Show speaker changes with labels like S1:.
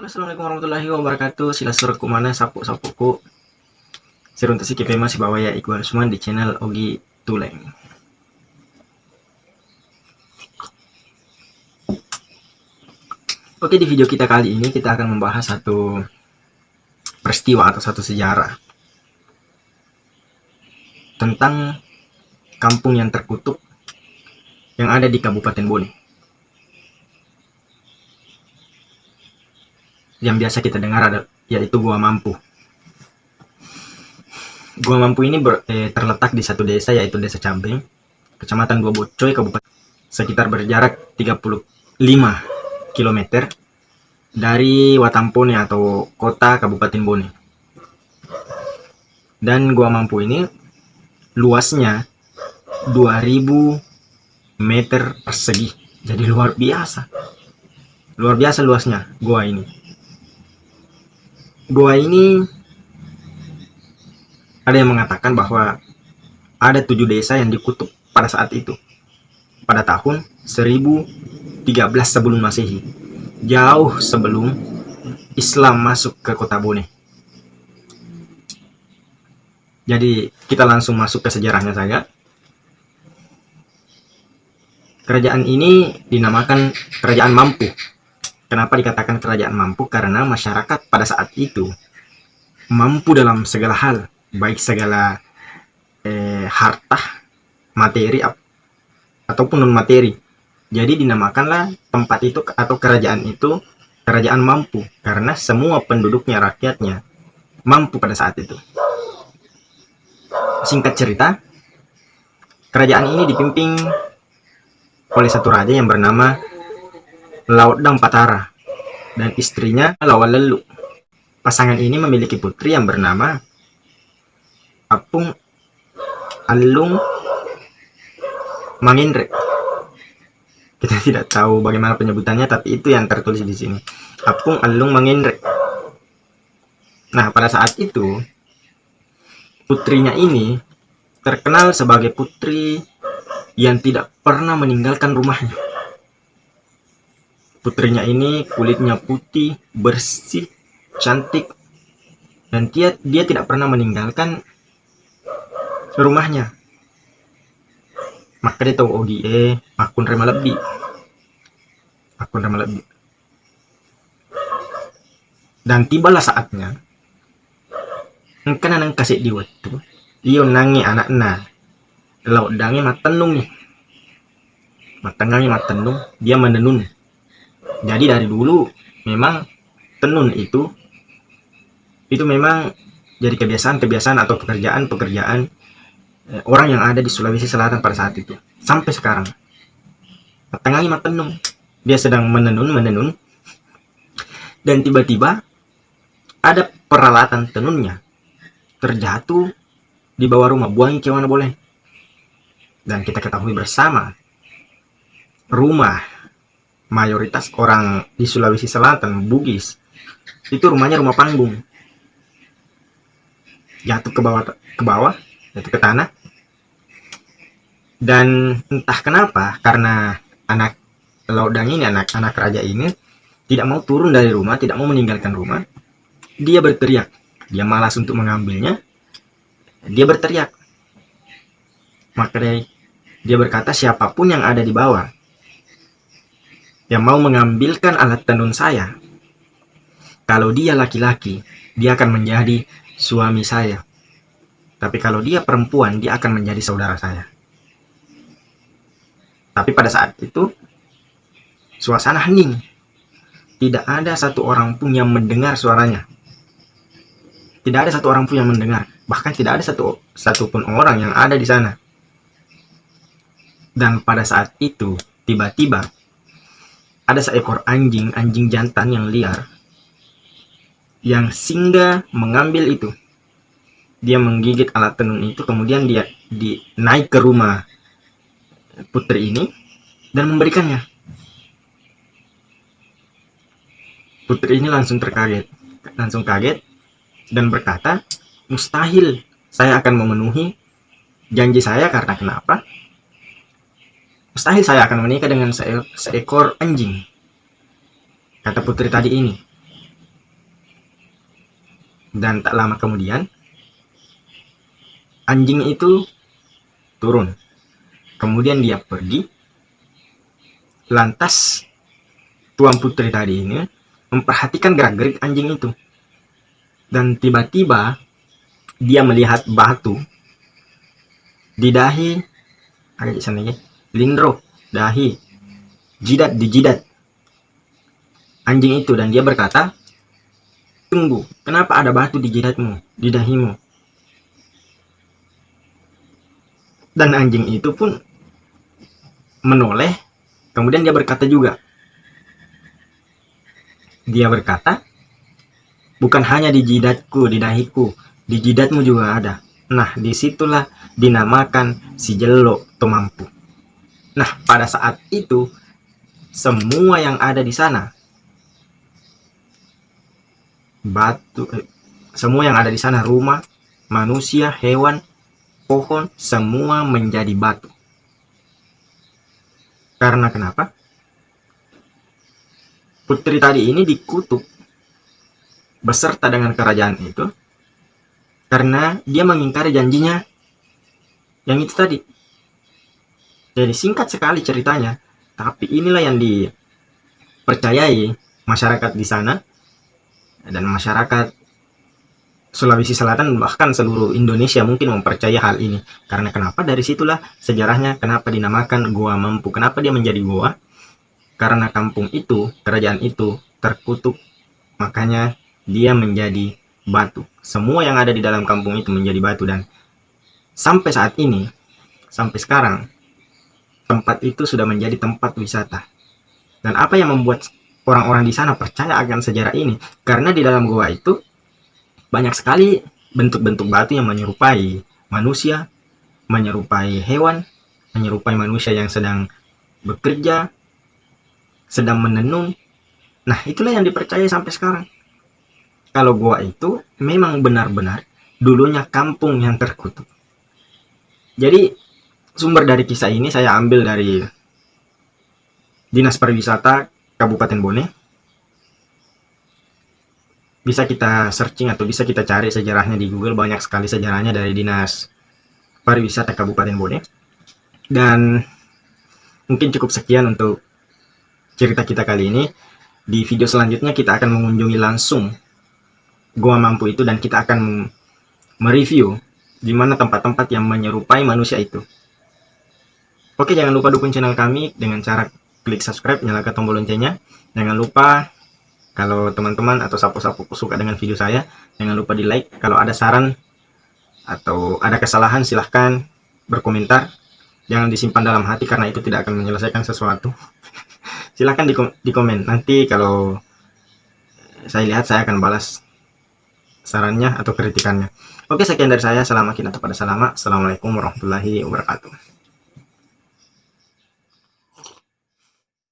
S1: Halo, assalamualaikum warahmatullahi wabarakatuh. Sila suratku mana sapu-sapuku. Seruntuk si kipe masih bawa ya Iqbal semua di channel Ogi Tuleng. Oke, di video kita kali ini kita akan membahas satu peristiwa atau satu sejarah tentang kampung yang terkutuk yang ada di Kabupaten Bone. Yang biasa kita dengar ada yaitu Gua Mampu. Gua Mampu ini terletak di satu desa yaitu Desa Cambeng, Kecamatan Gua Bocoy, Kabupaten, sekitar berjarak 35 km dari Watampone atau kota Kabupaten Bone. Dan Gua Mampu ini luasnya 2000 meter persegi. Jadi luar biasa. Luar biasa luasnya gua ini. Gua ini ada yang mengatakan bahwa ada 7 desa yang dikutuk pada saat itu. Pada tahun 1013 sebelum Masehi. Jauh sebelum Islam masuk ke kota Bone. Jadi kita langsung masuk ke sejarahnya saja. Kerajaan ini dinamakan Kerajaan Mampu. Kenapa dikatakan Kerajaan Mampu? Karena masyarakat pada saat itu mampu dalam segala hal, baik segala harta, materi ataupun non materi. Jadi dinamakanlah tempat itu atau kerajaan itu Kerajaan Mampu karena semua penduduknya, rakyatnya mampu pada saat itu. Singkat cerita, kerajaan ini dipimpin oleh satu raja yang bernama Laodang Patara dan istrinya Lawalelu. Pasangan ini memiliki putri yang bernama Apung Alung Manginrek. Kita tidak tahu bagaimana penyebutannya, tapi itu yang tertulis di sini. Apung Alung Manginrek. Nah, pada saat itu putrinya ini terkenal sebagai putri yang tidak pernah meninggalkan rumahnya. Putrinya ini kulitnya putih, bersih, cantik, dan dia tidak pernah meninggalkan rumahnya. Maka dia tahu Ogi akun rema lebih. Dan tibalah saatnya engkau nang kasih di waktu iyo nangi anak-anak laut dangi matenung nih. Matengangi matenung, dia menenun. Jadi dari dulu memang tenun itu memang jadi kebiasaan atau pekerjaan orang yang ada di Sulawesi Selatan pada saat itu sampai sekarang. Matengangi matenung, dia sedang menenun dan tiba-tiba ada peralatan tenunnya terjatuh di bawah rumah, buang ke mana boleh. Dan kita ketahui bersama, rumah mayoritas orang di Sulawesi Selatan, Bugis, itu rumahnya rumah panggung. Jatuh ke bawah, jatuh ke tanah. Dan entah kenapa, karena anak Laodang ini, anak raja ini, tidak mau turun dari rumah, tidak mau meninggalkan rumah. Dia berteriak. Dia malas untuk mengambilnya. Dia berteriak. Maka dia berkata, siapapun yang ada di bawah yang mau mengambilkan alat tenun saya, kalau dia laki-laki, dia akan menjadi suami saya. Tapi kalau dia perempuan, dia akan menjadi saudara saya. Tapi pada saat itu, suasana hening. Tidak ada satu orang pun yang mendengar suaranya. Tidak ada satu orang pun yang mendengar. Bahkan tidak ada satupun orang yang ada di sana. Dan pada saat itu, tiba-tiba ada seekor anjing jantan yang liar yang singgah mengambil itu. Dia menggigit alat tenun itu, kemudian dia naik ke rumah putri ini dan memberikannya. Putri ini langsung kaget dan berkata, mustahil saya akan memenuhi janji saya. Karena kenapa? Mustahil saya akan menikah dengan seekor anjing, kata putri tadi ini. Dan tak lama kemudian anjing itu turun. Kemudian dia pergi. Lantas Tuan Putri tadi ini memperhatikan gerak-gerik anjing itu. Dan tiba-tiba dia melihat batu di dahi, agak di sana ya, lindro, dahi, jidat di jidat anjing itu, dan dia berkata, "Tunggu, kenapa ada batu di jidatmu, di dahimu?" Dan anjing itu pun menoleh, kemudian dia berkata juga, "Bukan hanya di jidatku, di dahiku, di jidatmu juga ada." Nah, disitulah dinamakan si Jelo Tomampu. Nah, pada saat itu semua yang ada di sana, semua yang ada di sana, rumah, manusia, hewan, pohon, semua menjadi batu. Karena kenapa? Putri tadi ini dikutuk beserta dengan kerajaan itu karena dia mengingkari janjinya yang itu tadi. Jadi singkat sekali ceritanya, tapi inilah yang dipercayai masyarakat di sana dan masyarakat Sulawesi Selatan, bahkan seluruh Indonesia mungkin mempercayai hal ini. Karena kenapa? Dari situlah sejarahnya kenapa dinamakan Goa Mampu. Kenapa dia menjadi goa? Karena kampung itu, kerajaan itu terkutuk, makanya dia menjadi batu. Semua yang ada di dalam kampung itu menjadi batu, dan sampai saat ini, sampai sekarang, tempat itu sudah menjadi tempat wisata. Dan apa yang membuat orang-orang di sana percaya akan sejarah ini? Karena di dalam goa itu banyak sekali bentuk-bentuk batu yang menyerupai manusia, menyerupai hewan, menyerupai manusia yang sedang bekerja, sedang menenun. Nah, itulah yang dipercaya sampai sekarang. Kalau goa itu memang benar-benar dulunya kampung yang terkutuk. Jadi sumber dari kisah ini saya ambil dari Dinas Pariwisata Kabupaten Bone. Bisa kita searching atau bisa kita cari sejarahnya di Google, banyak sekali sejarahnya dari Dinas Pariwisata Kabupaten Bone. Dan mungkin cukup sekian untuk cerita kita kali ini. Di video selanjutnya kita akan mengunjungi langsung Goa Mampu itu dan kita akan mereview di mana tempat-tempat yang menyerupai manusia itu. Oke, jangan lupa dukung channel kami dengan cara klik subscribe, nyalakan tombol loncengnya. Jangan lupa kalau teman-teman atau sapu-sapu suka dengan video saya, jangan lupa di like. Kalau ada saran atau ada kesalahan, silahkan berkomentar. Jangan disimpan dalam hati karena itu tidak akan menyelesaikan sesuatu. Silahkan di komen. Nanti kalau saya lihat, saya akan balas sarannya atau kritikannya. Oke, sekian dari saya. Selamat kita pada salama. Assalamualaikum warahmatullahi wabarakatuh.